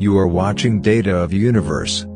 You are watching Data of Universe.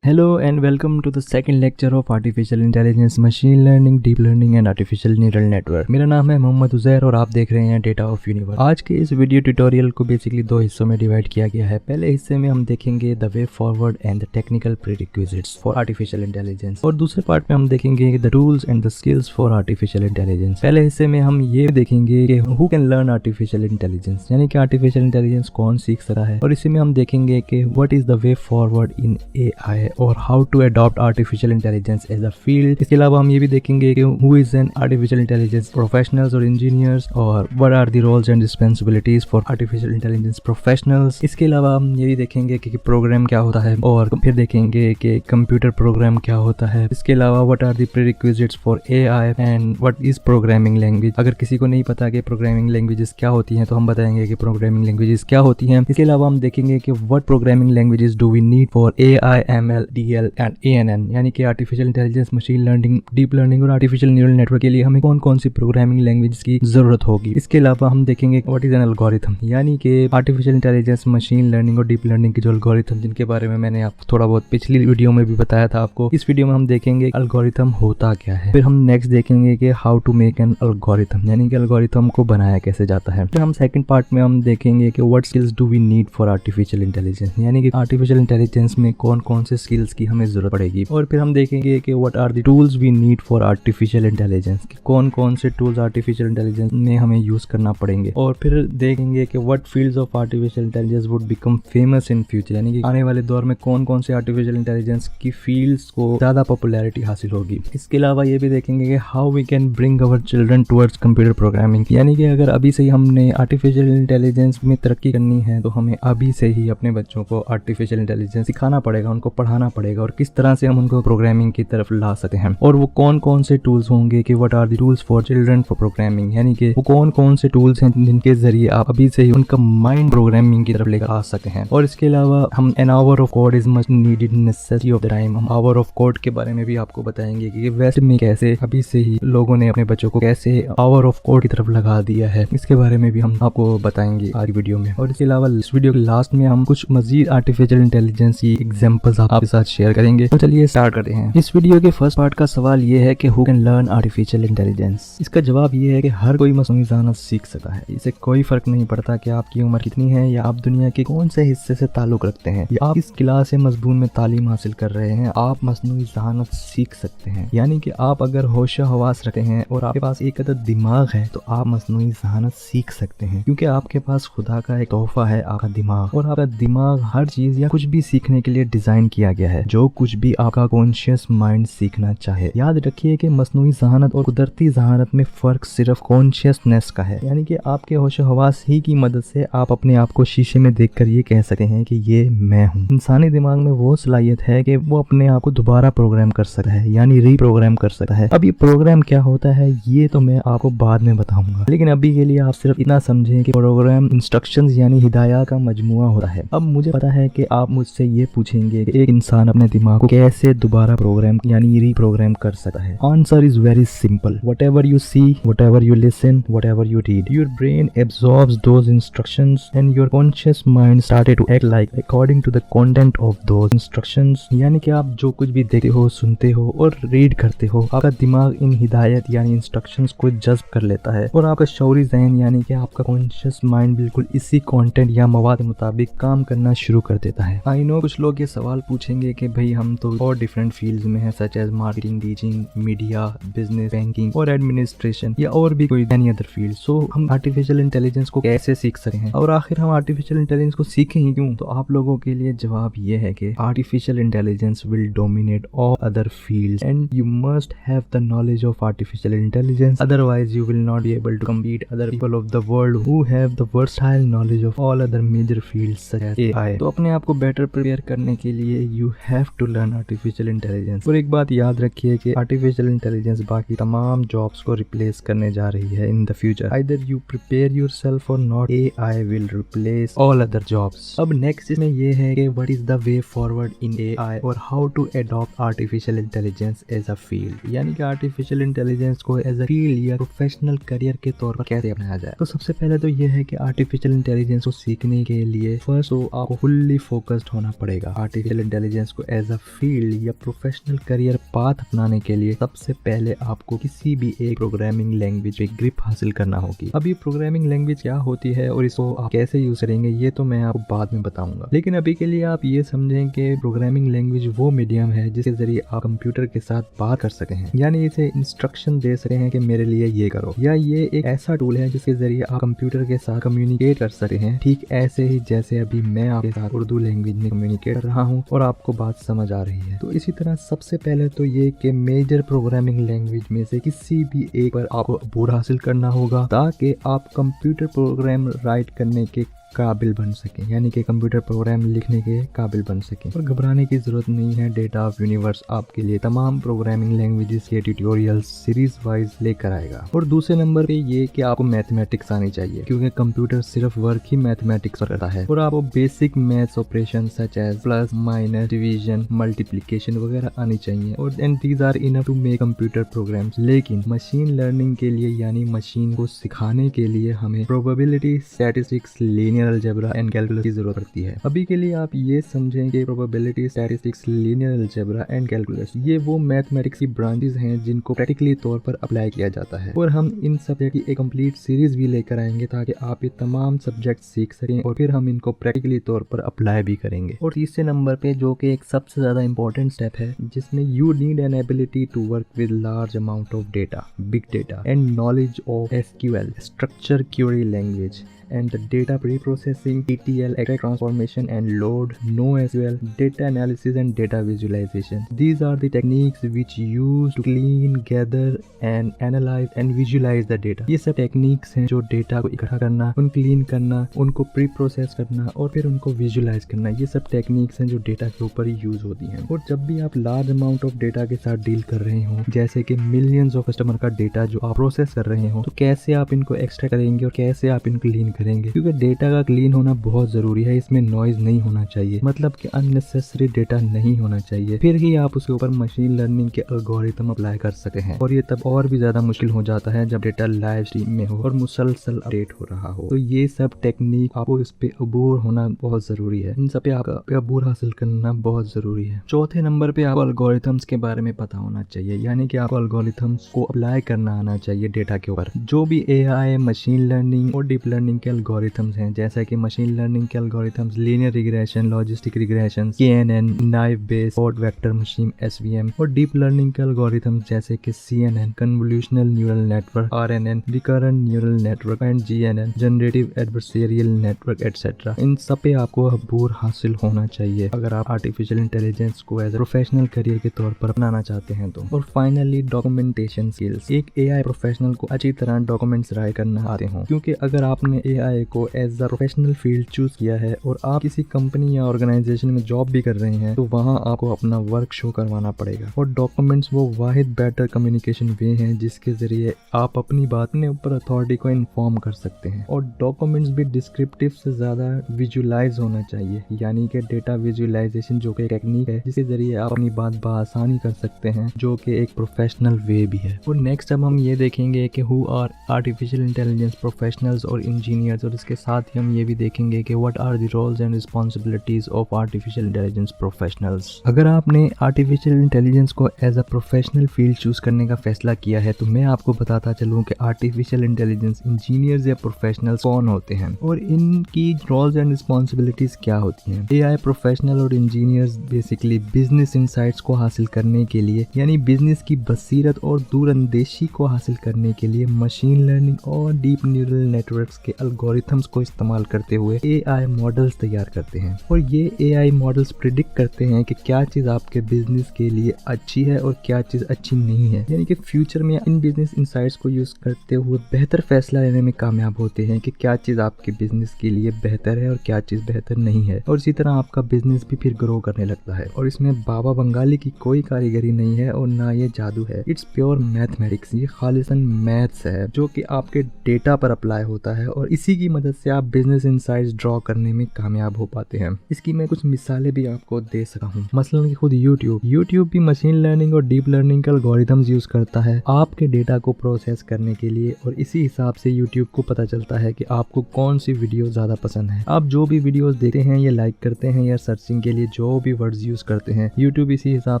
Hello and welcome to the second lecture of Artificial Intelligence, Machine Learning, Deep Learning and Artificial Neural Network. मेरा नाम है मोहम्मद उज़ैर और आप देख रहे हैं डेटा ऑफ यूनिवर्स। आज के इस वीडियो ट्यूटोरियल को बेसिकली दो हिस्सों में डिवाइड किया गया है। पहले हिस्से में हम देखेंगे the way forward and the technical prerequisites for artificial intelligence, और दूसरे पार्ट में हम देखेंगे the tools and the skills for artificial intelligence. पहले हिस्से में हम ये देखेंगे कि who can learn artificial intelligence, यानी कि आर्टिफिशियल इंटेलिजेंस कौन सीख सकता है, और इसी में हम देखेंगे कि what is the way forward in AI और how to adopt artificial intelligence as a field. इसके अलावा हम ये भी देखेंगे कि who is an artificial intelligence professionals और इंजीनियर्स, और what are the roles and responsibilities for artificial intelligence professionals. इसके अलावा हम ये भी देखेंगे कि प्रोग्राम क्या होता है, और फिर देखेंगे कि कंप्यूटर प्रोग्राम क्या होता है। इसके अलावा what are the prerequisites for AI and what is programming language. अगर किसी को नहीं पता कि प्रोग्रामिंग लैंग्वेजेस क्या होती हैं तो हम बताएंगे कि प्रोग्रामिंग लैंग्वेजेस क्या होती हैं। इसके अलावा हम देखेंगे कि what programming languages do we need for AI, ML, DL and ANN, यानी कि artificial intelligence, machine learning, deep learning और आर्टिफिशियल न्यूरल नेटवर्क के लिए हमें कौन कौन सी प्रोग्रामिंग लैंग्वेजेस की जरूरत होगी। इसके अलावा हम देखेंगे व्हाट इज एन एल्गोरिथम, यानी कि आर्टिफिशियल इंटेलिजेंस, मशीन लर्निंग और डीप लर्निंग के जो एल्गोरिथम जिनके बारे में मैंने आपको थोड़ा बहुत पिछली वीडियो में भी बताया था आपको, इस वीडियो में हम देखेंगे एल्गोरिथम होता क्या है। फिर हम नेक्स्ट देखेंगे कि how to make an algorithm, यानी कि एल्गोरिथम को बनाया कैसे जाता है। फिर हम सेकंड पार्ट में हम देखेंगे कि what skills do we need for artificial intelligence, यानी कि आर्टिफिशियल इंटेलिजेंस में कौन कौन से स्किल्स की हमें जरूरत पड़ेगी। और फिर हम देखेंगे कि what are the tools we need for artificial intelligence, कि कौन कौन से टूल्स आर्टिफिशियल इंटेलिजेंस में हमें यूज करना पड़ेंगे। और फिर देखेंगे कि what fields of artificial intelligence would become famous in future, यानी कि आने वाले दौर में कौन कौन से आर्टिफिशियल इंटेलिजेंस की फील्ड्स को ज्यादा पॉपुलैरिटी हासिल होगी। इसके अलावा ये भी देखेंगे कि how we can bring our children towards computer programming, यानी कि अगर अभी से ही हमने आर्टिफिशियल इंटेलिजेंस में तरक्की करनी है तो हमें अभी से ही अपने बच्चों को आर्टिफिशियल इंटेलिजेंस सिखाना पड़ेगा, उनको पढ़ाना पड़ेगा, और किस तरह से हम उनको प्रोग्रामिंग की तरफ ला सकते हैं। और वो कौन कौन से टूल्स होंगे कि what are the tools for children for programming, यानी कि वो कौन कौन से टूल्स हैं जिनके जरिए आप अभी से ही उनका माइंड प्रोग्रामिंग की तरफ लेकर आ सकते हैं। और इसके अलावा हम an hour of code is much needed necessity of the time, हम आवर ऑफ कोड के बारे में भी आपको बताएंगे कि वेस्ट में कैसे अभी से ही लोगों ने अपने बच्चों को कैसे आवर ऑफ कोड की तरफ लगा दिया है, इसके बारे में भी हम आपको बताएंगे आज वीडियो में। और इसके अलावा इस वीडियो के लास्ट में हम कुछ मजीद आर्टिफिशियल इंटेलिजेंस की एग्जांपल्स आपके साथ शेयर करेंगे। तो चलिए स्टार्ट करते हैं। इस वीडियो के फर्स्ट पार्ट का सवाल ये है कि who can learn artificial intelligence. इसका जवाब ये है कि हर कोई मसनूई ज़हानत सीख सकता है। इससे कोई फर्क नहीं पड़ता कि आपकी उम्र कितनी है या आप दुनिया के कौन से हिस्से से ताल्लुक रखते हैं या आप किस क्लास से मजबून में तालीम हासिल कर रहे हैं, आप मसनूई ज़हानत सीख सकते हैं। यानी कि आप अगर होशो हवास रखते हैं और आपके पास एक अदद दिमाग है तो आप मसनूई ज़हानत सीख सकते हैं, क्योंकि आपके पास खुदा का एक तोहफा है, आपका दिमाग। और आपका दिमाग हर चीज या कुछ भी सीखने के लिए डिजाइन किया गया है, जो कुछ भी आपका कॉन्शियस माइंड सीखना चाहे। याद रखिए कि मसनूई ज़हानत और कुदरती ज़हानत में फर्क सिर्फ कॉन्शियसनेस का है, यानी कि आपके होशो हवास ही की मदद से आप अपने आप को शीशे में देखकर ये कह सकते हैं कि ये मैं हूँ। इंसानी दिमाग में वो सलाहियत है कि वो अपने आप को दोबारा प्रोग्राम कर सकता है, यानी रीप्रोग्राम कर सकता है। अब ये प्रोग्राम क्या होता है ये तो मैं आपको बाद में बताऊंगा, लेकिन अभी के लिए आप सिर्फ इतना समझें कि प्रोग्राम इंस्ट्रक्शंस यानी हिदायत का मजमुआ होता है। अब मुझे पता है कि आप मुझसे ये पूछेंगे कि एक इंसान अपने दिमाग को कैसे दोबारा प्रोग्राम यानी रीप्रोग्राम कर सकता है। Answer is very simple. whatever you see, whatever you listen, whatever you read, your brain absorbs those instructions and your conscious mind started to act like according to the content of those instructions। यानी कि आप जो कुछ भी देखते हो, सुनते हो और रीड करते हो, आपका दिमाग इन हिदायत यानी इंस्ट्रक्शंस को जज्ब कर लेता है और आपका शऊरी ज़हन यानी कि आपका कॉन्शियस माइंड बिल्कुल इसी कंटेंट या मवाद के मुताबिक काम करना शुरू कर देता है। आई नो कुछ लोग ये सवाल पूछेंगे कि भाई हम तो और डिफरेंट फील्ड्स में हैं, such as marketing, teaching, media, business, banking और एडमिनिस्ट्रेशन या और भी कोई एनी अदर फील्ड। सो हम आर्टिफिशियल इंटेलिजेंस को कैसे सीख सकते हैं और आखिर हम आर्टिफिशियल इंटेलिजेंस को सीखें ही क्यों? तो आप लोगों के लिए जवाब ये है कि artificial intelligence will dominate all other fields and you must have the knowledge of artificial intelligence, otherwise you will not be able to compete other people of the world who have the versatile knowledge of all other major fields such as AI। तो अपने आप को better prepare करने के लिए you have to learn artificial intelligence. और एक बात याद रखिए कि आर्टिफिशियल इंटेलिजेंस बाकी तमाम जॉब्स को रिप्लेस करने जा रही है in the future. Either you prepare yourself और not, AI will replace all other jobs. अब नेक्स्ट इसमें ये है कि what is the way forward in AI और how to adopt artificial intelligence as a field, यानी कि आर्टिफिशियल इंटेलिजेंस को एज अ फील्ड या प्रोफेशनल करियर के तौर पर कैसे अपनाया जाए। तो सबसे पहले तो ये है कि आर्टिफिशियल इंटेलिजेंस को सीखने के लिए फर्स्ट तो आपको फुल्ली फोकस्ड होना पड़ेगा। आर्टिफिशियल इंटेलिजेंस को एज अ फील्ड या प्रोफेशनल करियर पाथ अपनाने के लिए सबसे पहले आपको किसी भी एक प्रोग्रामिंग लैंग्वेज पे ग्रिप हासिल करना होगी। अब ये प्रोग्रामिंग लैंग्वेज क्या होती है और इसको आप कैसे यूज करेंगे ये तो मैं आपको बाद में बताऊंगा, लेकिन अभी के लिए आप ये समझें कि प्रोग्रामिंग लैंग्वेज वो मीडियम है जिसके जरिए आप कंप्यूटर के साथ बात कर सके हैं, यानी इसे इंस्ट्रक्शन दे सके हैं कि मेरे लिए ये करो, या ये एक ऐसा टूल है जिसके जरिए आप कंप्यूटर के साथ कम्युनिकेट कर सकते हैं, ठीक ऐसे ही जैसे अभी मैं आपके साथ उर्दू लैंग्वेज में कम्युनिकेट कर रहा हूँ और आपको बात समझ आ रही है। तो इसी तरह सबसे पहले तो ये कि मेजर प्रोग्रामिंग लैंग्वेज में से किसी भी एक पर आपको अबूर हासिल करना होगा ताकि आप कंप्यूटर प्रोग्राम राइट करने के काबिल बन सकें, यानी कि कंप्यूटर प्रोग्राम लिखने के काबिल बन सकें। और घबराने की जरूरत नहीं है, डेटा ऑफ यूनिवर्स आपके लिए तमाम प्रोग्रामिंग लैंग्वेजेस के ट्यूटोरियल्स सीरीज वाइज लेकर आएगा। और दूसरे नंबर पे ये कि आपको मैथमेटिक्स आनी चाहिए, क्योंकि कंप्यूटर सिर्फ वर्क ही मैथमेटिक्स करता है। और आपको basic maths operation such as plus, minus, division, multiplication वगैरह आनी चाहिए, और and these are enough to make computer programs. लेकिन मशीन लर्निंग के लिए, यानी मशीन को सिखाने के लिए हमें probability, statistics, linear algebra and calculus की जरूरत पड़ती है। अभी के लिए आप ये समझें कि probability, statistics, linear algebra and calculus ये वो मैथमेटिक्स की ब्रांचेस हैं जिनको प्रैक्टिकली तौर पर अप्लाई किया जाता है, और हम इन सब्जेक्ट की एक कंप्लीट सीरीज भी लेकर आएंगे ताकि आप ये तमाम सब्जेक्ट सीख सकें और फिर हम इनको प्रैक्टिकली तौर पर अप्लाई भी करेंगे। और तीसरे नंबर पे जो कि एक सबसे ज्यादा इंपॉर्टेंट स्टेप है, जिसमें you need an ability to work with large amount of data, big data and knowledge of SQL, structure query language and the data pre-processing, ETL, extract, transformation and load, NoSQL, data analysis and data visualization. These are the techniques which use to clean, gather and analyze and visualize the data. ये सब techniques हैं जो data को इकट्ठा करना, उन clean करना, उनको प्री प्रोसेस करना और फिर उनको विजुलाइज करना, ये सब टेक्निक्स हैं जो डेटा के ऊपर यूज होती हैं। और जब भी आप लार्ज अमाउंट ऑफ डेटा के साथ डील कर रहे हो, जैसे कि मिलियंस ऑफ कस्टमर का डेटा जो आप प्रोसेस कर रहे हो, तो कैसे आप इनको एक्सट्रैक्ट करेंगे और कैसे आप इनको क्लीन करेंगे, क्योंकि डेटा का क्लीन होना बहुत जरूरी है। इसमें नॉइज नहीं होना चाहिए, मतलब कि अननेसेसरी डेटा नहीं होना चाहिए, फिर ही आप उसके ऊपर मशीन लर्निंग के एल्गोरिथम अप्लाई कर सकते हैं। और ये तब और भी ज्यादा मुश्किल हो जाता है जब डेटा लाइव स्ट्रीम में हो और मुसलसल अपडेट हो रहा हो। तो ये सब टेक्निक आपको इस पे अबूर होना बहुत जरूरी है, इन सब पे आपका अबूर हासिल करना बहुत जरूरी है। चौथे नंबर पे आपको एल्गोरिथम्स के बारे में पता होना चाहिए, यानी कि आपको एल्गोरिथम्स को अप्लाई करना आना चाहिए डेटा के ऊपर। जो भी AI, मशीन लर्निंग और डीप लर्निंग के एल्गोरिथम्स हैं, जैसा कि मशीन लर्निंग के algorithms linear regression, logistic regression, KNN, naive Bayes, support vector machine, SVM, और डीप लर्निंग के एल्गोरिथम्स जैसे कि CNN, convolutional neural network, RNN, recurrent neural network and GNN, generative adversarial network etcetera. इन सब पे आपको अबूर हासिल होना चाहिए अगर आप आर्टिफिशियल इंटेलिजेंस को एज ए प्रोफेशनल करियर के तौर पर अपनाना चाहते हैं तो। और फाइनली डॉक्यूमेंटेशन स्किल्स। एक AI प्रोफेशनल को अच्छी तरह डॉक्यूमेंट्स राइट करना आते हों, क्योंकि अगर आपने AI को as a professional field choose किया है और आप किसी कंपनी या ऑर्गेनाइजेशन में जॉब भी कर रहे हैं, तो वहां आपको अपना वर्क शो करवाना पड़ेगा। और डॉक्यूमेंट्स वो वाहिद बेटर कम्युनिकेशन वे हैं जिसके जरिए आप अपनी बात अपने ऊपर अथॉरिटी को इन्फॉर्म कर सकते हैं। और डॉक्यूमेंट्स भी डिस्क्रिप्टिव से ज्यादा विजुलाइज होना चाहिए, यानी कि डेटा विजुलाइजेशन जो कि टेक्निक है जिसके जरिए आप अपनी बात बआसानी कर सकते हैं, जो कि एक प्रोफेशनल वे भी है। और नेक्स्ट अब हम ये देखेंगे कि who are artificial intelligence professionals और इंजीनियर्स, और इसके साथ ही हम ये भी देखेंगे कि what are the roles and responsibilities of artificial intelligence professionals. अगर आपने आर्टिफिशियल इंटेलिजेंस को as a professional field choose करने का फैसला किया है, तो मैं आपको बताता चलूं कि आर्टिफिशियल इंटेलिजेंस इंजीनियर्स या प्रोफेशनल्स कौन होते हैं और इनकी रोल्स एंड रिस्पांसिबिलिटीज क्या होती हैं। AI प्रोफेशनल और इंजीनियर्स बेसिकली बिजनेस इनसाइट्स को हासिल करने के लिए, यानी बिजनेस की बसीरत और दूरअंदेशी को हासिल करने के लिए मशीन लर्निंग और डीप न्यूरल नेटवर्क्स के एल्गोरिथम्स को इस्तेमाल करते हुए AI मॉडल्स तैयार करते हैं और ये AI मॉडल्स प्रिडिक्ट करते हैं कि क्या चीज़ आपके बिजनेस के लिए अच्छी है और क्या चीज़ अच्छी नहीं है। यानी कि फ्यूचर में इन बिजनेस इंसाइट्स को यूज़ करते हुए बेहतर फैसला लेने में कामयाब होते हैं कि क्या चीज़ आपके बिजनेस के लिए बेहतर है और क्या चीज़ बेहतर नहीं है, और इसी तरह आपका बिजनेस भी फिर ग्रो करने लगता है। और इसमें बाबा बंगाली की कोई कारीगरी नहीं है और ना ये जादू है। इट्स प्योर मैथमेटिक्स, ये खालिसन मैथ्स है जो कि आपके डेटा पर अप्लाई होता है और इसी की मदद से आप बिजनेस इंसाइट्स ड्रॉ करने में कामयाब हो पाते हैं। इसकी मैं कुछ मिसालें भी आपको दे सका हूँ। मसलन कि खुद यूट्यूब भी मशीन लर्निंग और डीप लर्निंग का एल्गोरिथम्स यूज करता है आपके डेटा को प्रोसेस करने के लिए, और इसी हिसाब से यूट्यूब को पता चलता है कि आपको कौन सी वीडियो ज्यादा पसंद है। आप जो भी वीडियोस देखते हैं या लाइक करते हैं या सर्चिंग के लिए जो भी वर्ड्स यूज करते हैं, यूट्यूब इसी हिसाब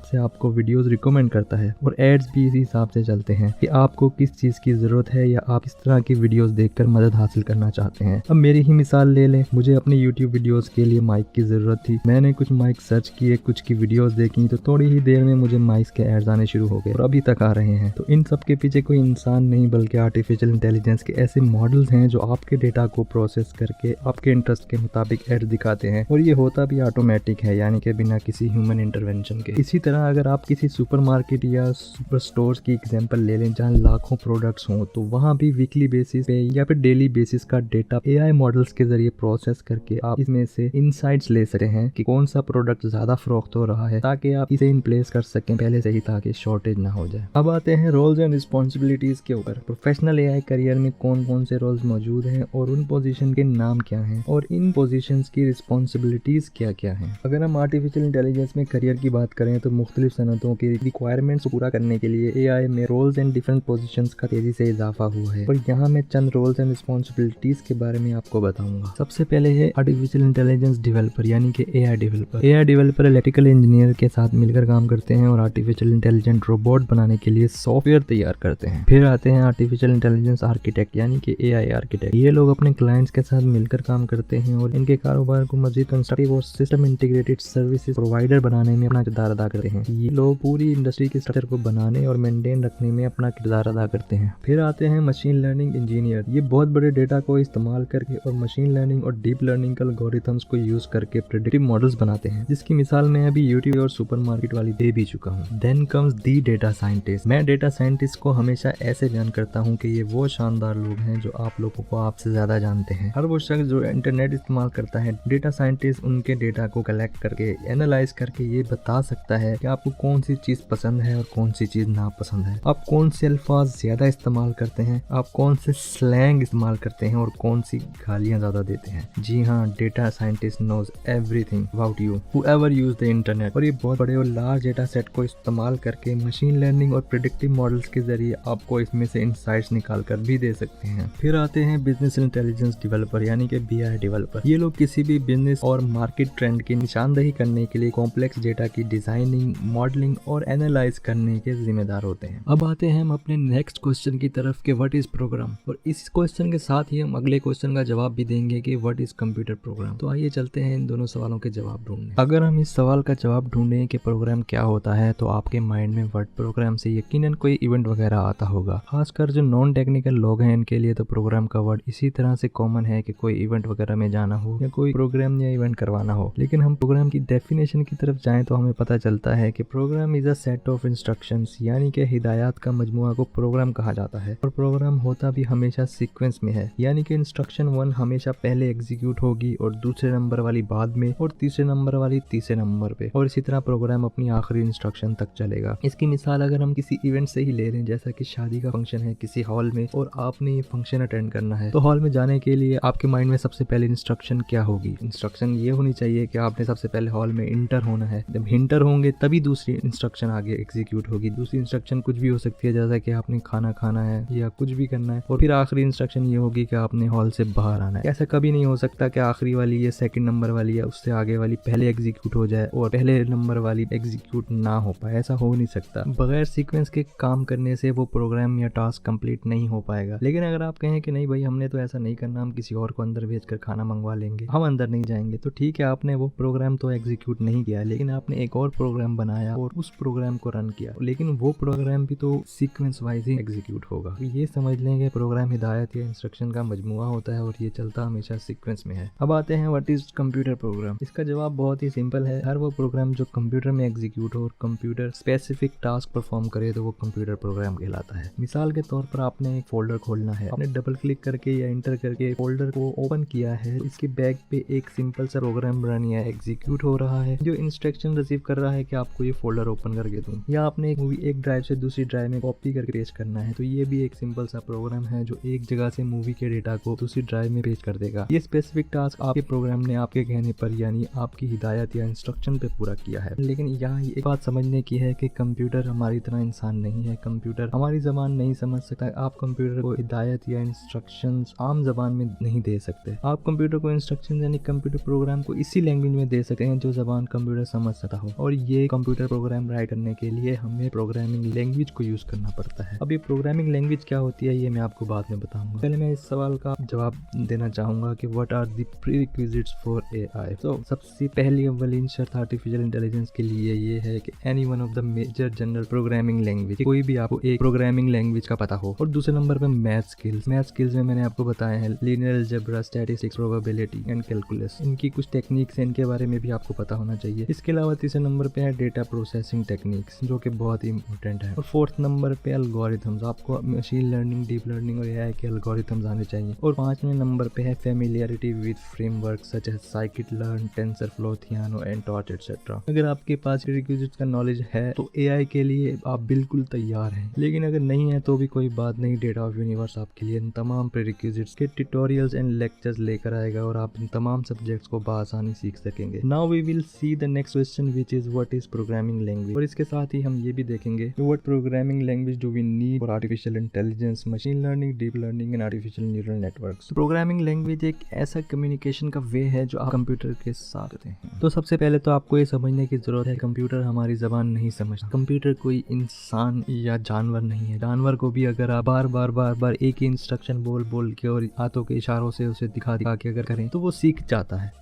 से आपको वीडियोस रिकमेंड करता है और एड्स भी इसी हिसाब से चलते हैं कि आपको किस चीज की जरूरत है या आप किस तरह की वीडियोस देखकर मदद हासिल करना चाहते हैं। अब मेरी ही मिसाल ले लें, मुझे अपनी यूट्यूब वीडियोस के लिए माइक की जरूरत थी। मैंने कुछ माइक सर्च किए, कुछ की वीडियोस देखी, तो थोड़ी ही देर में मुझे माइक के एड्स आने शुरू हो गए और अभी तक आ रहे हैं। तो इन सब के पीछे कोई इंसान नहीं बल्कि आर्टिफिशियल इंटेलिजेंस के ऐसे मॉडल्स हैं जो आपके डेटा को प्रोसेस करके आपके इंटरेस्ट के मुताबिक एड दिखाते हैं, और ये होता भी ऑटोमेटिक है, यानी कि बिना किसी ह्यूमन इंटरवेंशन के। इसी तरह अगर आप किसी सुपरमार्केट या सुपर स्टोर्स की एग्जांपल ले लें जहां लाखों प्रोडक्ट्स हों, तो वहां भी वीकली बेसिस पे या फिर डेली बेसिस का डेटा AI मॉडल्स के जरिए प्रोसेस करके आप इसमें से इनसाइट्स ले सकते हैं कि कौन सा प्रोडक्ट ज्यादा फरोख्त हो रहा है, ताकि आप इसे इन प्लेस कर सकें पहले से ही, ताकि शॉर्टेज ना हो जाए। अब आते हैं रोल्स एंड रिस्पॉन्सिबिलिटीज के ऊपर। प्रोफेशनल AI करियर में कौन कौन से रोल्स मौजूद हैं और उन पोजीशन के नाम क्या हैं और इन पोजीशंस की रिस्पॉन्सिबिलिटीज क्या क्या हैं। अगर हम आर्टिफिशियल इंटेलिजेंस में करियर की बात करें तो मुख्तलिफ सनतों की रिक्वायरमेंट्स को पूरा करने के लिए AI में रोल्स एंड डिफरेंट पोजीशंस का तेजी से इजाफा हुआ है, और यहाँ मैं चंद रोल्स एंड रिस्पॉन्सिबिलिटीज के बारे में आपको बताऊंगा। सबसे पहले है आर्टिफिशियल इंटेलिजेंस डेवलपर, यानी कि AI developer. AI developer electrical engineer के साथ मिलकर काम करते हैं और आर्टिफिशियल इंटेलिजेंट रोबोट बनाने के लिए सॉफ्टवेयर तैयार करते हैं। फिर आते हैं आर्टिफिशियल इंटेलिजेंस आर्किटेक्ट, यानी कि AI आर्किटेक्ट। ये लोग अपने क्लाइंट्स के साथ मिलकर काम करते हैं और इनके कारोबार को मजीद कंस्ट्रक्टिव और सिस्टम इंटीग्रेटेड सर्विसेज प्रोवाइडर बनाने में अपना किरदार अदा करते हैं। ये लोग पूरी इंडस्ट्री के स्ट्रक्चर को बनाने और मेंटेन रखने में अपना किरदार अदा करते हैं। फिर आते हैं मशीन लर्निंग इंजीनियर। ये बहुत बड़े डेटा को इस्तेमाल करके और मशीन लर्निंग और डीप लर्निंग का एल्गोरिथम्स को यूज करके प्रेडिक्टिव मॉडल्स बनाते हैं, जिसकी मिसाल मैं अभी यूट्यूब और सुपरमार्केट वाली दे भी चुका हूँ। Then comes the data scientist. मैं डेटा साइंटिस्ट को हमेशा ऐसे बयान करता हूँ कि ये वो शानदार लोग हैं जो आप लोगों को आपसे ज्यादा जानते हैं। हर वो शख्स जो इंटरनेट इस्तेमाल करता है, डेटा साइंटिस्ट उनके डेटा को कलेक्ट करके एनालाइज करके ये बता सकता है कि आपको कौन सी चीज पसंद है और कौन सी चीज नापसंद है, आप कौन से अल्फाज ज्यादा इस्तेमाल करते हैं, आप कौन से स्लैंग इस्तेमाल करते हैं और कौन सी गालियां ज्यादा देते हैं। जी हाँ, data scientist knows everything about you whoever use the internet. और ये बहुत बड़े और लार्ज डेटा सेट को इस्तेमाल करके मशीन लर्निंग और प्रेडिक्टिव मॉडल्स के जरिए आपको इसमें से इंसाइट्स निकाल कर भी दे सकते हैं। फिर आते हैं बिजनेस इंटेलिजेंस डेवलपर, यानी कि BI डेवलपर। ये लोग किसी भी बिजनेस और मार्केट ट्रेंड की निशानदेही करने के लिए कॉम्प्लेक्स डेटा की डिजाइनिंग, मॉडलिंग और एनालाइज करने के जिम्मेदार होते हैं। अब आते हैं हम अपने नेक्स्ट क्वेश्चन की तरफ कि व्हाट इज प्रोग्राम, और इस क्वेश्चन के साथ ही हम अगले क्वेश्चन का जवाब भी देंगे कि व्हाट इज कंप्यूटर प्रोग्राम। तो आइए चलते हैं इन दोनों सवालों के जवाब ढूंढने। अगर हम इस सवाल का जवाब ढूंढें कि प्रोग्राम क्या होता है, तो आपके माइंड में वर्ड प्रोग्राम से यकीनन कोई इवेंट वगैरह आता होगा। खासकर जो नॉन टेक्निकल लोग हैं इनके लिए तो प्रोग्राम का वर्ड इसी तरह से कॉमन है कि कोई इवेंट वगैरह में जाना हो या कोई प्रोग्राम या इवेंट करवाना हो। लेकिन हम प्रोग्राम की डेफिनेशन की तरफ जाएं तो हमें पता चलता है कि program is a set of instructions, यानी कि हिदायत का मजमुआ को प्रोग्राम कहा जाता है। और प्रोग्राम होता भी हमेशा सीक्वेंस में है, यानी कि इंस्ट्रक्शन 1 हमेशा पहले एग्जीक्यूट होगी और दूसरे नंबर वाली बाद में और तीसरे नंबर वाली तीसरे नंबर पे, और इसी तरह प्रोग्राम अपनी आखिरी इंस्ट्रक्शन तक चलेगा। इसकी मिसाल अगर हम किसी इवेंट से ही ले लें, जैसा कि शादी का फंक्शन है किसी हॉल में और आपने ये फंक्शन अटेंड करना है, तो हॉल में जाने के लिए आपके माइंड में सबसे पहले इंस्ट्रक्शन क्या होगी? इंस्ट्रक्शन ये होनी चाहिए कि आपने सबसे पहले हॉल में इंटर होना है। जब इंटर होंगे तभी दूसरी इंस्ट्रक्शन आगे एग्जीक्यूट होगी। दूसरी इंस्ट्रक्शन कुछ भी हो सकती है, जैसा कि आपने खाना खाना है या कुछ भी करना है, और फिर आखिरी इंस्ट्रक्शन ये होगी कि आपने हॉल से बाहर आना है। ऐसा कभी नहीं हो सकता कि आखिरी वाली या सेकंड नंबर वाली या उससे आगे वाली पहले एग्जीक्यूट हो जाए और पहले नंबर वाली एग्जीक्यूट ना हो पाए। ऐसा हो नहीं सकता। बगैर सीक्वेंस के काम करने से वो प्रोग्राम या टास्क कंप्लीट नहीं हो पाएगा। लेकिन अगर आप कहें कि नहीं भाई हमने तो ऐसा नहीं करना, हम किसी और को अंदर भेजकर खाना मंगवा लेंगे, हम अंदर नहीं जाएंगे, तो ठीक है, आपने वो प्रोग्राम तो एग्जीक्यूट नहीं किया, लेकिन आपने एक और प्रोग्राम बनाया और उस प्रोग्राम को रन किया, लेकिन वो प्रोग्राम भी तो सीक्वेंस वाइज ही एग्जीक्यूट होगा। तो ये समझ लेंगे प्रोग्राम हिदायत या इंस्ट्रक्शन का मजमूआ मजमुआ होता है और ये चलता हमेशा सीक्वेंस में है। अब आते हैं व्हाट इज कंप्यूटर प्रोग्राम। इसका जवाब बहुत ही सिंपल है, हर वो प्रोग्राम जो कंप्यूटर में एग्जीक्यूट हो और कंप्यूटर स्पेसिफिक टास्क परफॉर्म करे तो वो कंप्यूटर प्रोग्राम कहलाता है। मिसाल के तौर पर आपने एक फोल्डर खोलना है, आपने डबल क्लिक करके या इंटर करके फोल्डर को ओपन किया है, इसके बैक पे एक सिंपल सा प्रोग्राम रन या एग्जीक्यूट हो रहा है जो इंस्ट्रक्शन रिसीव कर रहा है कि आपको ये फोल्डर ओपन करके दूं, या आपने एक मूवी एक ड्राइव से दूसरी ड्राइव में कॉपी करके पेस्ट करना है, तो ये भी एक सिंपल सा प्रोग्राम है जो एक जगह से मूवी के डेटा को दूसरी ड्राइव में पेस्ट कर देगा। ये स्पेसिफिक टास्क आपके प्रोग्राम ने आपके कहने पर यानी आपकी हिदायत या इंस्ट्रक्शन पे पूरा किया है। लेकिन यहाँ एक बात समझने की है कि कंप्यूटर हमारी तरह इंसान नहीं है, कंप्यूटर हमारी जबान नहीं समझ सकता। आप कंप्यूटर को हिदायत या इंस्ट्रक्शंस आम जबान में नहीं दे सकते। आप कंप्यूटर को इंस्ट्रक्शन यानी कंप्यूटर प्रोग्राम को इसी लैंग्वेज में दे सकते हैं जो जबान कंप्यूटर समझ सकता हो, और ये कंप्यूटर प्रोग्राम राइट करने के लिए हमें प्रोग्रामिंग लैंग्वेज को यूज करना पड़ता है। अब ये प्रोग्रामिंग लैंग्वेज क्या होती है ये मैं आपको बाद में बताऊंगा। पहले मैं इस सवाल का जवाब देना चाहूंगा कि what are the prerequisites for AI. तो सबसे पहली अव्वलीन शर्त आर्टिफिशियल इंटेलिजेंस के लिए ये है कि any one of the major general programming language, कोई भी आपको एक प्रोग्रामिंग लैंग्वेज का पता हो। और दूसरे नंबर पे मैथ स्किल्स। मैथ स्किल्स में मैंने आपको बताया है linear algebra, statistics, probability and calculus. इनकी कुछ टेक्निक्स हैं, इनके बारे में भी आपको पता होना चाहिए। इसके अलावा तीसरे नंबर पे है डेटा प्रोसेसिंग टेक्निक्स जो कि बहुत ही इंपॉर्टेंट है। और फोर्थ नंबर पे एल्गोरिथम्स, आपको मशीन लर्निंग, डीप लर्निंग और एआई के एल्गोरिथम्स आने चाहिए। और पांचवें नंबर पे है familiarity with framework such as scikit learn, TensorFlow, Theano and Torch etcetera. अगर आपके पास प्रीरिक्विजिट्स का नॉलेज है तो एआई के लिए आप बिल्कुल तैयार हैं, लेकिन अगर नहीं है तो भी कोई बात नहीं। डेटा ऑफ यूनिवर्स आपके लिए इन तमाम प्रीरिक्विजिट्स के ट्यूटोरियल्स एंड लेक्चर्स लेकर आएगा और आप इन तमाम सब्जेक्ट्स को बआसानी सीख सकेंगे। Now we will see the next question which is what is programming language. और इसके साथ ही हम ये भी देखेंगे what programming language do we need for artificial intelligence, machine learning, deep learning and artificial neural networks. Programming language एक ऐसा कम्युनिकेशन का वे है जो आप कंप्यूटर के साथ करते हैं। तो सबसे पहले तो आपको ये समझने की जरूरत है कंप्यूटर हमारी जबान नहीं समझता। कंप्यूटर कोई इंसान या जानवर नहीं है। जानवर को भी अगर आप बार बार एक ही इंस्ट्रक्शन बोल बोल के और हाथों के इशारों से उसे दिखा के अगर करें तो वो सीख जाता है।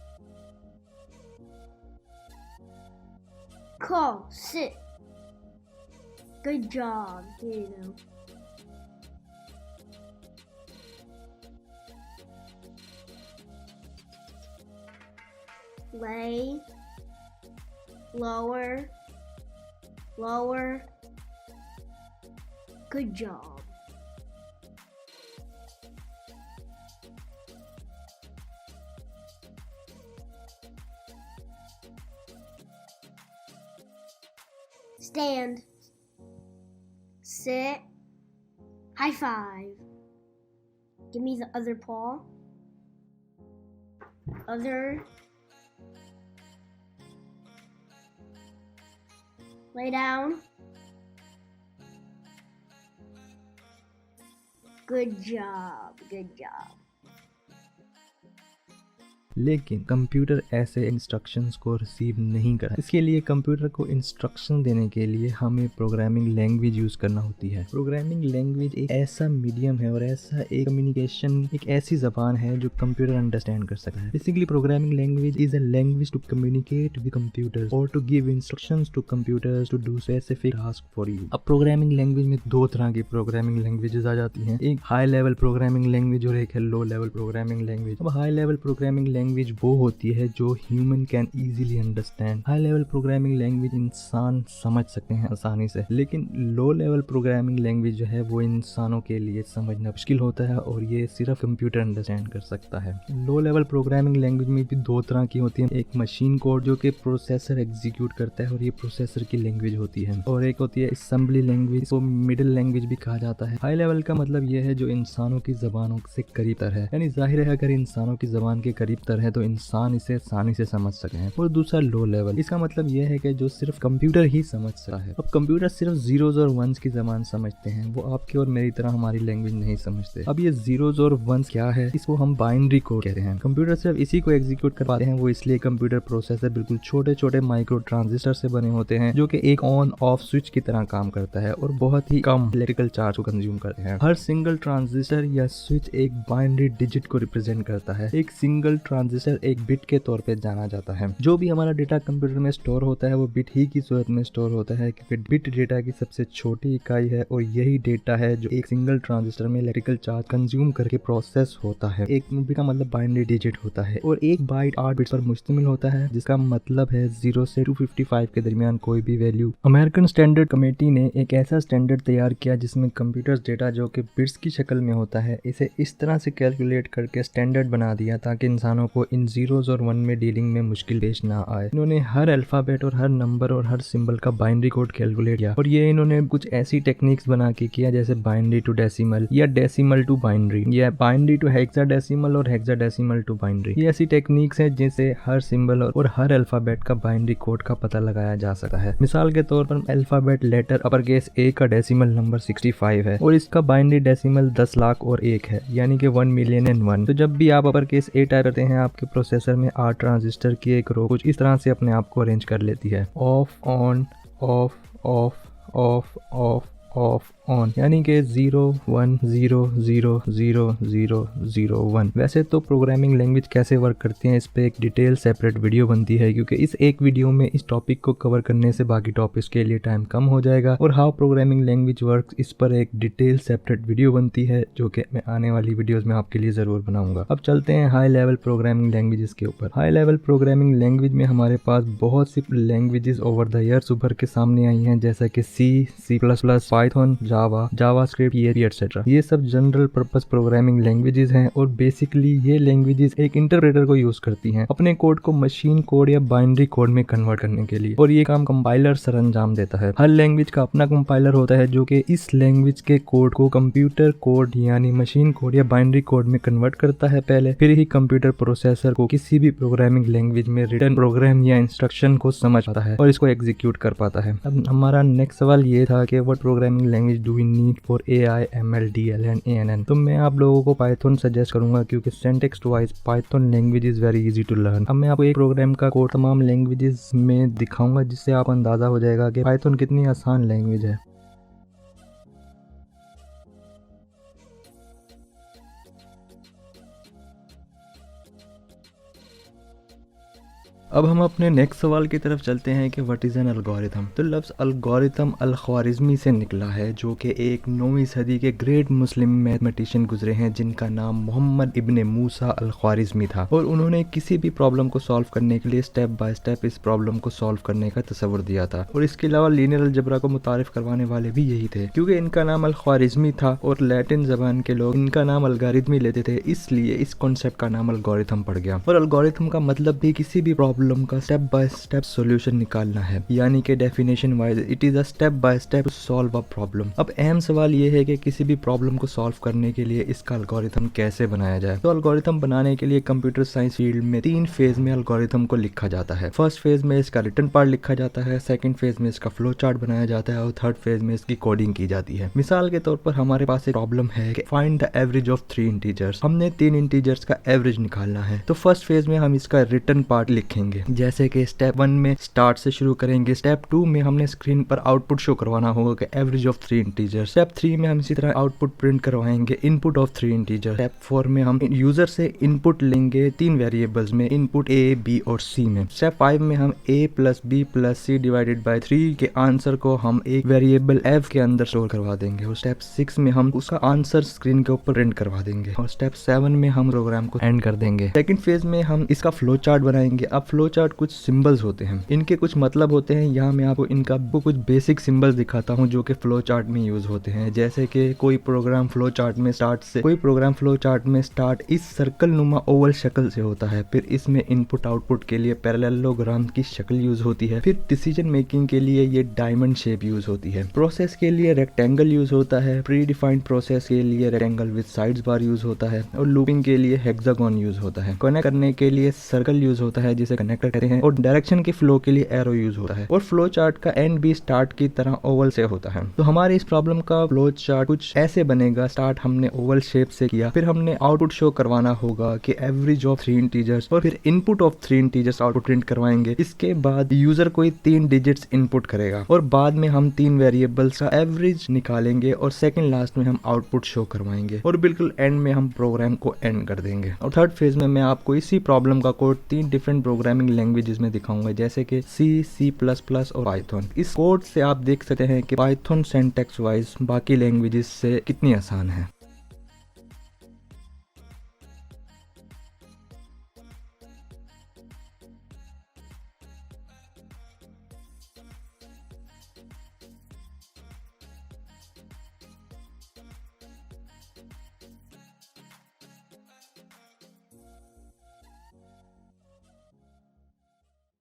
Call, sit. Good job, Dino. Lay, lower, lower. Good job. Stand. Sit. High five. Give me the other paw. Other. Lay down. Good job. Good job. लेकिन कंप्यूटर ऐसे इंस्ट्रक्शंस को रिसीव नहीं करता। इसके लिए कंप्यूटर को इंस्ट्रक्शन देने के लिए हमें प्रोग्रामिंग लैंग्वेज यूज करना होती है। प्रोग्रामिंग लैंग्वेज एक ऐसा मीडियम है और ऐसा एक कम्युनिकेशन, एक ऐसी जबान है जो कंप्यूटर अंडरस्टैंड कर सकता है। Basically programming language is a language to communicate with computers और to give instructions to computers to do specific task for you. अब प्रोग्रामिंग लैंग्वेज में दो तरह की प्रोग्रामिंग लैंग्वेजेस आ जाती हैं, एक हाई लेवल प्रोग्रामिंग लैंग्वेज और एक है लो लेवल प्रोग्रामिंग लैंग्वेज। अब हाई लेवल प्रोग्रामिंग लैंग्वेज वो होती है जो human can easily understand. High level programming language इंसान समझ सकते हैं आसानी से, लेकिन लो लेवल प्रोग्रामिंग लैंग्वेज जो है वो इंसानों के लिए समझना मुश्किल होता है और ये सिर्फ कंप्यूटर अंडरस्टैंड कर सकता है। लो लेवल प्रोग्रामिंग लैंग्वेज में भी दो तरह की होती है, एक मशीन कोड जो कि प्रोसेसर एग्जीक्यूट करता है और ये प्रोसेसर की लैंग्वेज होती है, और एक होती है असेंबली लैंग्वेज, इसको मिडिल लैंग्वेज भी कहा जाता है। हाई लेवल का मतलब ये है जो इंसानों की जबानों से करीब तर है, यानी जाहिर है अगर इंसानों की जबान के करीब तर है तो इंसान इसे आसानी से समझ सके हैं। और दूसरा लो लेवल, इसका मतलब यह है कि जो सिर्फ कंप्यूटर ही समझ सकता है। अब कंप्यूटर सिर्फ जीरोज और वंस की जबान समझते हैं, वो आपकी और मेरी तरह हमारी लैंग्वेज नहीं समझते। अब ये जीरोज और वंस क्या है, इसको हम बाइनरी कोड कहते हैं। कंप्यूटर सिर्फ इसी को एग्जीक्यूट कर पाते हैं, वो इसलिए कंप्यूटर प्रोसेसर बिल्कुल छोटे छोटे माइक्रो ट्रांजिस्टर से बने होते हैं जो कि एक ऑन ऑफ स्विच की तरह काम करता है और बहुत ही कम इलेक्ट्रिकल चार्ज को कंज्यूम करते हैं। हर सिंगल ट्रांजिस्टर या स्विच एक बाइनरी डिजिट को रिप्रेजेंट करता है। एक सिंगल ट्रांजिस्टर एक बिट के तौर पे जाना जाता है। जो भी हमारा डेटा कंप्यूटर में स्टोर होता है वो बिट ही की सूरत में स्टोर होता है, क्योंकि बिट डेटा की सबसे छोटी इकाई है और यही डेटा है जो एक सिंगल ट्रांजिस्टर में इलेक्ट्रिकल चार्ज कंज्यूम करके प्रोसेस होता है। एक बिट का मतलब बाइनरी डिजिट होता है और एक बाइट 8 बिट्स पर मुश्तमिल होता है, जिसका मतलब है 0 से 255 के दरमियान कोई भी वैल्यू। अमेरिकन स्टैंडर्ड कमेटी ने एक ऐसा स्टैंडर्ड तैयार किया जिसमें कंप्यूटर डेटा जो कि बिट्स की शक्ल में होता है, इसे इस तरह से कैलकुलेट करके स्टैंडर्ड बना दिया ताकि इंसानों को इन जीरोस और वन में डीलिंग में मुश्किल पेश ना आए। इन्होंने हर अल्फाबेट और हर नंबर और हर सिंबल का बाइनरी कोड कैलकुलेट किया और ये इन्होंने कुछ ऐसी टेक्निक्स बना के किया जैसे बाइनरी टू डेसिमल या डेसिमल टू बाइनरी या बाइनरी टू हेक्साडेसिमल और हेक्साडेसिमल टू बाइनरी। ये ऐसी टेक्निक्स हैं जिनसे हर सिंबल और हर अल्फाबेट का बाइनरी कोड का पता लगाया जा सकता है। मिसाल के तौर पर अल्फाबेट लेटर अपर केस ए का डेसिमल नंबर 65 है और इसका बाइनरी डेसिमल 10 लाख और 1 है, यानी कि 1,000,001। तो जब भी आप अपर केस ए टाइप करते हैं आपके प्रोसेसर में 8 ट्रांजिस्टर की एक रो कुछ इस तरह से अपने आप को अरेंज कर लेती है। Of on off of of of of on, यानी कि 0 1 0 0 0 0 0 1। वैसे तो प्रोग्रामिंग लैंग्वेज कैसे वर्क करती हैं इस पे एक डिटेल सेपरेट वीडियो बनती है, क्योंकि इस एक वीडियो में इस टॉपिक को कवर करने से बाकी टॉपिक्स के लिए टाइम कम हो जाएगा। और हाउ प्रोग्रामिंग लैंग्वेज वर्क्स इस पर एक डिटेल सेपरेट वीडियो बनती है जो कि मैं आने वाली वीडियोस में आपके लिए जरूर बनाऊंगा। अब चलते हैं हाई लेवल प्रोग्रामिंग लैंग्वेजेस के ऊपर। हाई लेवल प्रोग्रामिंग लैंग्वेज में हमारे पास बहुत सी लैंग्वेजेस ओवर द ईयर्स उभर के सामने आई हैं, जैसा कि C++, पाइथन, जावास्क्रिप्ट, एटसेट्रा। ये सब जनरल पर्पस प्रोग्रामिंग लैंग्वेजेस हैं और बेसिकली ये लैंग्वेजेस एक इंटरप्रेटर को यूज करती हैं अपने कोड को मशीन कोड या बाइनरी कोड में कन्वर्ट करने के लिए, और ये काम कंपाइलर सरंजाम देता है। हर लैंग्वेज का अपना कंपाइलर होता है जो कि इस लैंग्वेज के कोड को कंप्यूटर कोड यानी मशीन कोड या बाइनरी कोड में कन्वर्ट करता है पहले, फिर ही कंप्यूटर प्रोसेसर को किसी भी प्रोग्रामिंग लैंग्वेज में रिटन प्रोग्राम या इंस्ट्रक्शन को समझ पाता है और इसको एग्जीक्यूट कर पाता है। अब हमारा नेक्स्ट सवाल ये था कि what programming language do we need for AI, ML, DL and ANN। तो मैं आप लोगों को पाइथन सजेस्ट करूंगा क्योंकि syntax wise Python language is very easy to learn. अब मैं आपको एक प्रोग्राम का कोड तमाम लैंग्वेजेस में दिखाऊंगा जिससे आपको अंदाजा हो जाएगा कि पाइथन कितनी आसान लैंग्वेज है। अब हम अपने नेक्स्ट सवाल की तरफ चलते हैं कि व्हाट इज़ एन एल्गोरिथम। तो लफ्ज़ एल्गोरिथम अल-ख्वारिज़मी से निकला है, जो कि एक 9वीं सदी के ग्रेट मुस्लिम मैथमेटिशियन गुजरे हैं जिनका नाम मोहम्मद इब्ने मूसा अल-ख्वारिज़मी था, और उन्होंने किसी भी प्रॉब्लम को सॉल्व करने के लिए स्टेप बाय स्टेप इस प्रॉब्लम को सॉल्व करने का तसव्वुर दिया था। और इसके अलावा लीनियर अलजेब्रा को मुतारिफ करवाने वाले भी यही थे। क्योंकि इनका नाम अल-ख्वारिज़मी था और लैटिन ज़बान के लोग इनका नाम अलगारिदमी लेते थे, इसलिए इस कॉन्सेप्ट का नाम एल्गोरिथम पड़ गया। और एल्गोरिथम का मतलब भी किसी भी प्रॉब्लम का स्टेप बाय स्टेप सॉल्यूशन निकालना है, यानी कि definition wise it is a step by step solve a problem. अब अहम सवाल ये है कि किसी भी प्रॉब्लम को सॉल्व करने के लिए इसका एल्गोरिथम कैसे बनाया जाए। तो एल्गोरिथम बनाने के लिए कंप्यूटर साइंस फील्ड में 3 फेज में एल्गोरिथम को लिखा जाता है। फर्स्ट फेज में इसका रिटन पार्ट लिखा जाता है, सेकंड फेज में इसका फ्लो चार्ट बनाया जाता है और थर्ड फेज में इसकी कोडिंग की जाती है। मिसाल के तौर पर हमारे पास एक प्रॉब्लम है कि find the average of 3 integers. हमने 3 इंटीजर्स का एवरेज निकालना है। तो फर्स्ट फेज में हम इसका रिटन पार्ट लिखेंगे, जैसे कि स्टेप 1 में स्टार्ट से शुरू करेंगे। स्टेप 2 में हमने स्क्रीन पर आउटपुट शो करवाना होगा कि एवरेज ऑफ 3 इंटीजर्स। स्टेप 3 में हम इसी तरह आउटपुट प्रिंट करवाएंगे इनपुट ऑफ 3 इंटीजर। स्टेप 4 में हम यूजर से इनपुट लेंगे 3 वेरिएबल्स में, इनपुट A, B और C में। स्टेप 5 में हम A + B + C divided by 3 के आंसर को हम एक वेरिएबल F के अंदर स्टोर करवा देंगे। और स्टेप 6 में हम उसका आंसर स्क्रीन के ऊपर प्रिंट करवा देंगे। और स्टेप 7 में हम प्रोग्राम को एंड कर देंगे। सेकंड फेज में हम इसका फ्लो चार्ट बनाएंगे। अब फ्लो चार्ट कुछ सिंबल्स होते हैं, इनके कुछ मतलब होते हैं। यहाँ मैं आपको इनका कुछ बेसिक सिंबल्स दिखाता हूँ जो कि फ्लो चार्ट में यूज होते हैं। जैसे कि कोई प्रोग्राम फ्लो चार्ट में स्टार्ट इस सर्कल नुमा ओवल शक्ल से होता है, फिर इसमें इनपुट आउटपुट के लिए पैरेललोग्राम की शक्ल यूज होती है, फिर डिसीजन मेकिंग के लिए ये डायमंड शेप यूज होती है, प्रोसेस के लिए रेक्टेंगल यूज होता है, प्री डिफाइंड प्रोसेस के लिए rectangle with sides bar use होता है, और लूपिंग के लिए हेक्सागोन यूज होता है, कनेक्ट करने के लिए सर्कल यूज होता है जिसे कनेक्टर कहते हैं, और डायरेक्शन के फ्लो के लिए एरो यूज होता है, और फ्लो चार्ट का एंड भी स्टार्ट की तरह ओवल से होता है। तो हमारी इस प्रॉब्लम का फ्लो चार्ट कुछ ऐसे बनेगा। स्टार्ट हमने ओवल शेप से किया, फिर हमने आउटपुट शो करवाना होगा कि एवरेज ऑफ 3 इंटीजर्स, और फिर input of 3 integers output print करवाएंगे। इसके बाद यूजर कोई 3 डिजिट्स इनपुट करेगा, और बाद में हम 3 वेरिएबल्स का एवरेज निकालेंगे, और सेकंड लास्ट में हम आउटपुट शो करवाएंगे, और बिल्कुल एंड में हम प्रोग्राम को एंड कर देंगे। और थर्ड फेज में मैं आपको इसी प्रॉब्लम का कोड 3 डिफरेंट प्रोग्रामिंग लैंग्वेजेस में दिखाऊंगा, जैसे कि सी, C++ और पाइथन। इस कोड से आप देख सकते हैं कि पाइथन सिंटैक्स वाइज बाकी लैंग्वेजेस से कितनी आसान है।